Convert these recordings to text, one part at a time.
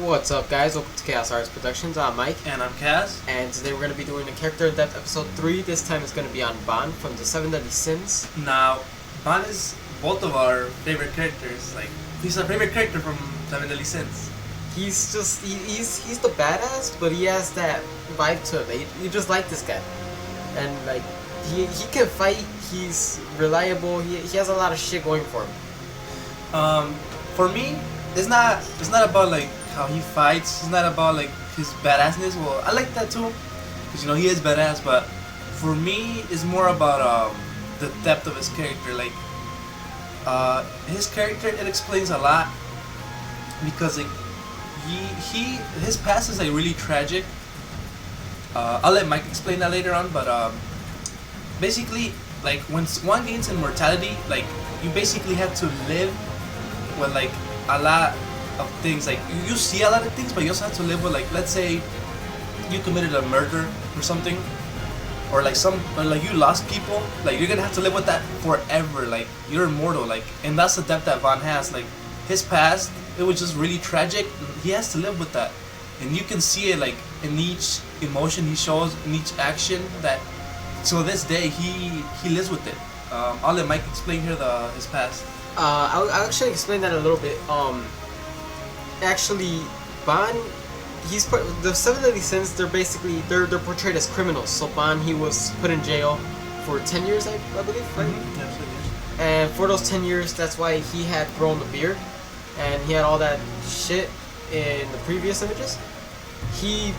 What's up, guys? Welcome to Chaos Arts Productions. I'm Mike. And I'm Kaz. And today we're going to be doing a character in depth episode 3. This time it's going to be on Ban from the 7 Deadly Sins. Now, Ban is both of our favorite characters. Like, he's our favorite character from 7 Deadly Sins. He's just, he's the badass, but he has that vibe to him. You just like this guy. And, like, he can fight, he's reliable, he has a lot of shit going for him. For me, it's not about, like, how he fights. It's not about, like, his badassness. Well, I like that too, because, you know, he is badass, but for me, it's more about, the depth of his character. Like, his character, it explains a lot, because, like, his past is, like, really tragic. I'll let Mike explain that later on, but, basically, like, when one gains immortality, like, you basically have to live with, like, a lot of things. Like, you see a lot of things, but you also have to live with, like, let's say you committed a murder or something, or like you lost people. Like, you're gonna have to live with that forever. Like, you're immortal. Like, and that's the depth that Van has. Like, his past, it was just really tragic. He has to live with that, and you can see it, like, in each emotion he shows, in each action, that to this day he lives with it. I'll let Mike explain here his past. I'll actually explain that a little bit. Actually, Ban, the 7 Deadly Sins. They're portrayed as criminals. So Ban, he was put in jail for 10 years, I believe, right? Mm-hmm. Yes, And for those 10 years, that's why he had grown the beard, and he had all that shit in the previous images. He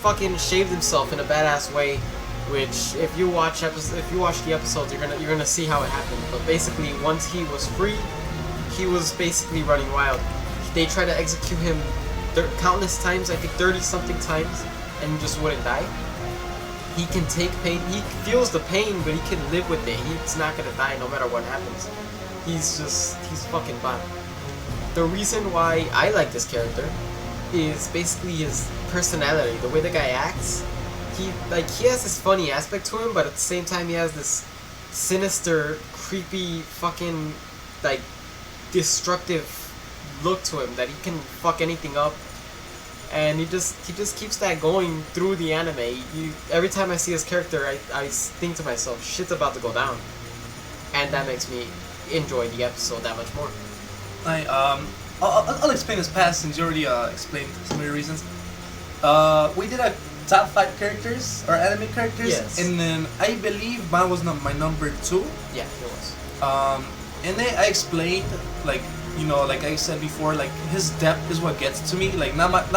fucking shaved himself in a badass way, which if you watch the episodes, you're gonna see how it happened. But basically, once he was free, he was basically running wild. They tried to execute him countless times, I think 30 something times, and he just wouldn't die. He can take pain, he feels the pain, but he can live with it. He's not gonna die no matter what happens. He's fucking Ban. The reason why I like this character is basically his personality, the way the guy acts. He has this funny aspect to him, but at the same time he has this sinister, creepy, fucking, like, destructive look to him that he can fuck anything up, and he just keeps that going through the anime. Every time I see his character, I think to myself, shit's about to go down, and that makes me enjoy the episode that much more. I'll explain his past, since you already explained some of your reasons. We did a top 5 characters, or anime characters, yes. And then I believe Ban was my number 2. Yeah, it was. And then I explained, like, you know, like I said before, like, his depth is what gets to me. Like, not like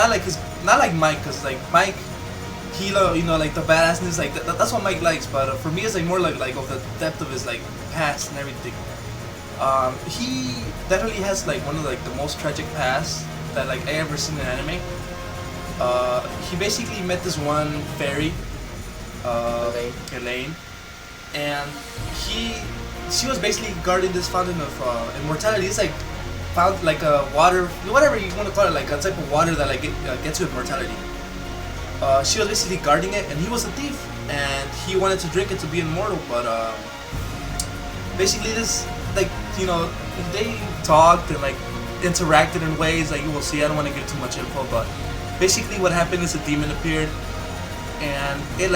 Mike, cause like Mike, he, you know, like the badassness, like that's what Mike likes. But for me, it's like more like of the depth of his, like, past and everything. He definitely has, like, one of, like, the most tragic past that, like, I ever seen in anime. He basically met this one fairy, Elaine, and she was basically guarding this fountain of immortality. It's like found like a water, whatever you want to call it, like a type of water that, like, gets you immortality. She was basically guarding it, and he was a thief, and he wanted to drink it to be immortal. But basically, this, like, you know, they talked and, like, interacted in ways that you will see. I don't want to give too much info, but basically what happened is a demon appeared, and it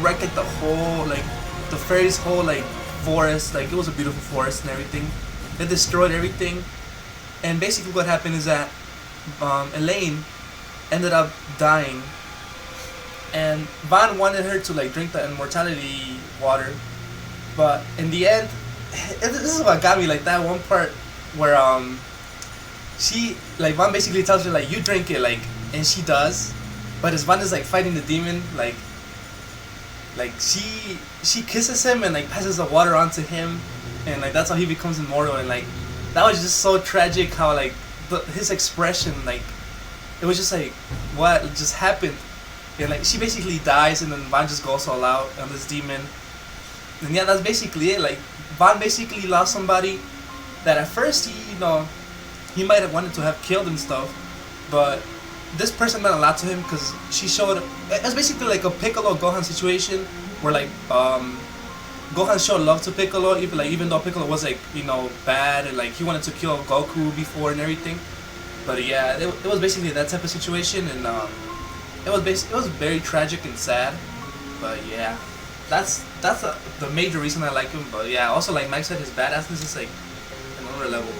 wrecked, like, the whole, like, the fairy's whole, like, forest. Like, it was a beautiful forest and everything. It destroyed everything, and basically what happened is that Elaine ended up dying, and Van wanted her to, like, drink the immortality water, but in the end, this is what got me, like, that one part where she, like, Van basically tells her, like, you drink it, like, and she does, but as Van is, like, fighting the demon, like she kisses him and, like, passes the water onto him, and, like, that's how he becomes immortal. And, like, that was just so tragic how, like, his expression, like, it was just like, what just happened? And, like, she basically dies, and then Van just goes all out on this demon, and yeah, that's basically it. Like, Van basically lost somebody that at first he might have wanted to have killed and stuff, but this person meant a lot to him, because she showed, it was basically like a Piccolo Gohan situation, where, like, Gohan showed love to Piccolo, even though Piccolo was, like, you know, bad, and, like, he wanted to kill Goku before and everything. But yeah, it was basically that type of situation, and it was very tragic and sad. But yeah, that's the major reason I like him. But yeah, also like Mike said, his badassness is like another level.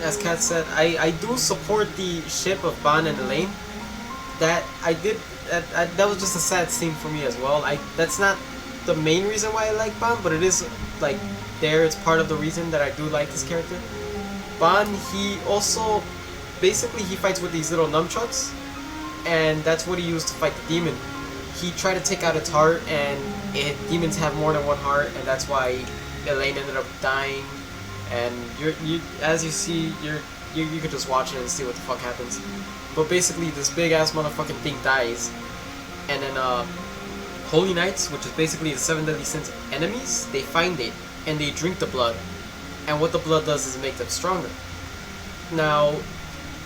As Kat said, I do support the ship of Ban and Elaine. That I did. That was just a sad scene for me as well. That's not the main reason why I like Ban, but it is like there. It's part of the reason that I do like this character. Ban, he also basically he fights with these little nunchucks, and that's what he used to fight the demon. He tried to take out its heart, and demons have more than one heart, and that's why Elaine ended up dying. And as you see, you could just watch it and see what the fuck happens. But basically, this big ass motherfucking thing dies, and then Holy Knights, which is basically the 7 deadly sins enemies, they find it and they drink the blood, and what the blood does is make them stronger. Now,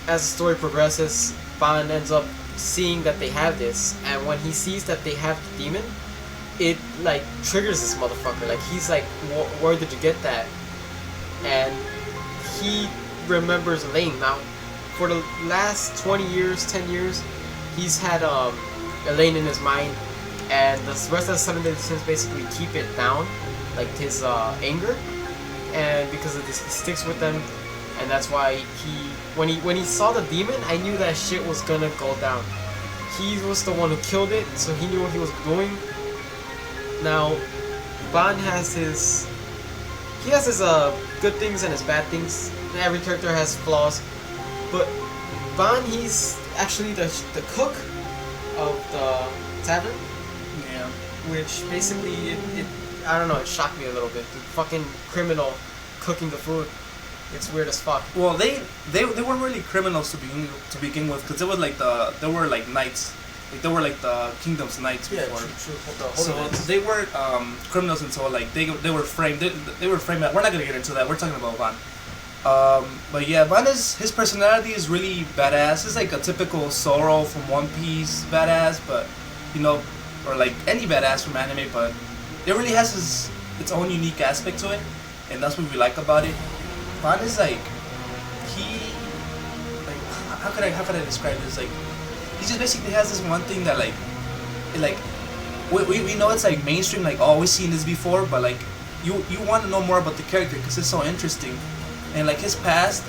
as the story progresses, Ban ends up seeing that they have this, and when he sees that they have the demon, it like triggers this motherfucker. Like he's like, where did you get that? And he remembers Elaine. Now, for the last 20 years, 10 years, he's had Elaine in his mind, and the rest of the 7 deadly sins basically keep it down, like his anger, and because of this, he sticks with them, and that's why when he saw the demon, I knew that shit was gonna go down. He was the one who killed it, so he knew what he was doing. Now, Ban has his good things and his bad things. Every character has flaws, but Ban, he's actually the cook of the tavern. Yeah. Which basically it I don't know, it shocked me a little bit. The fucking criminal cooking the food. It's weird as fuck. Well, they weren't really criminals to begin with, because they were like knights. Like they were like the kingdom's knights before. True. So they weren't criminals until like they were framed. They were framed. We're not gonna get into that. We're talking about Ban. But yeah, Ban his personality is really badass. He's like a typical Zoro from One Piece badass, but you know, or like any badass from anime. But it really has its own unique aspect to it, and that's what we like about it. Ban is like how could I describe this? Like he just basically has this one thing that we know it's like mainstream, like oh we've seen this before, but like you want to know more about the character because it's so interesting, and like his past,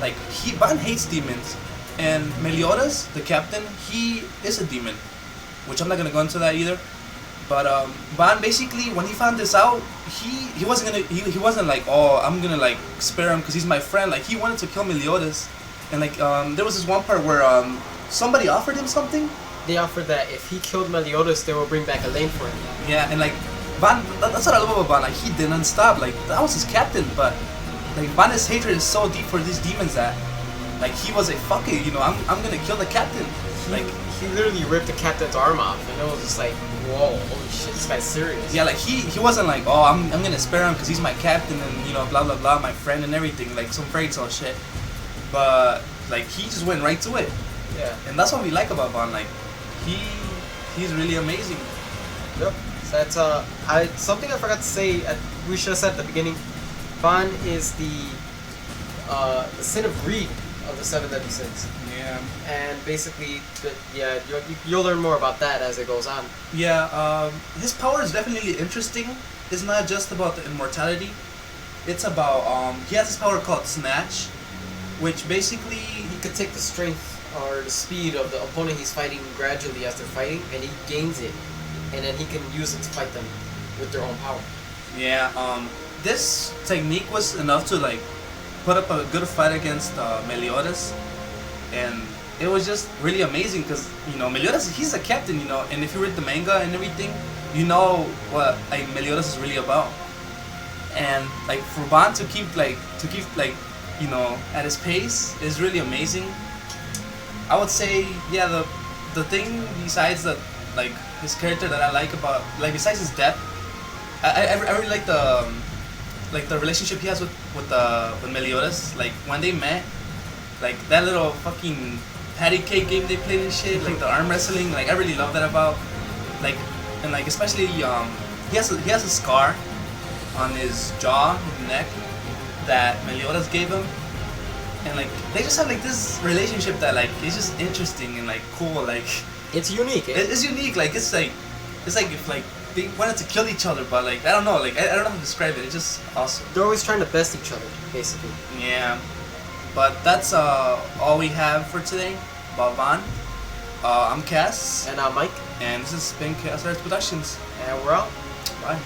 like Ban hates demons, and Meliodas, the captain, he is a demon, which I'm not gonna go into that either. But Ban basically, when he found this out, he wasn't like, oh, I'm gonna like spare him because he's my friend. Like he wanted to kill Meliodas, and like there was this one part where somebody offered him something. They offered that if he killed Meliodas, they will bring back Elaine for him. Yeah, and like Ban, that's what I love about Ban. Like he didn't stop. Like that was his captain, but like Ban's hatred is so deep for these demons that like he was like, fuck it, you know, I'm gonna kill the captain. He literally ripped the captain's arm off, and it was just like, whoa, holy shit, this guy's serious. Yeah, like he wasn't like, oh, I'm gonna spare him because he's my captain and you know blah blah blah, my friend and everything, like some fairy tale shit. But like he just went right to it. Yeah. And that's what we like about Ban. Like he's really amazing. Yep. So that's something I forgot to say. We should have said at the beginning. Ban is the sin of greed of the 7 deadly sins. Yeah. And basically, you'll learn more about that as it goes on. Yeah. His power is definitely interesting. It's not just about the immortality. It's about he has this power called Snatch, which basically he could take the strength or the speed of the opponent he's fighting gradually as they're fighting, and he gains it, and then he can use it to fight them with their own power. Yeah. This technique was enough to like put up a good fight against Meliodas, and it was just really amazing because you know Meliodas, he's a captain, you know, and if you read the manga and everything, you know what like Meliodas is really about. And like for Ban to keep you know at his pace is really amazing. I would say yeah, the thing besides that like his character that I like about like besides his depth, I really like the relationship he has with Meliodas. Like when they met, like that little fucking patty cake game they played and shit, like the arm wrestling, like I really love that about like, and like especially he has a scar on his jaw, his neck, that Meliodas gave him, and like they just have like this relationship that like is just interesting and like cool. Like It's unique. it's unique. Like it's like if like they wanted to kill each other, but like I don't know. Like I don't know how to describe it. It's just awesome. They're always trying to best each other, basically. Yeah, but that's all we have for today about Van. I'm Cass, And Mike, and this has been Chaos Arts Productions. and we're out. Bye.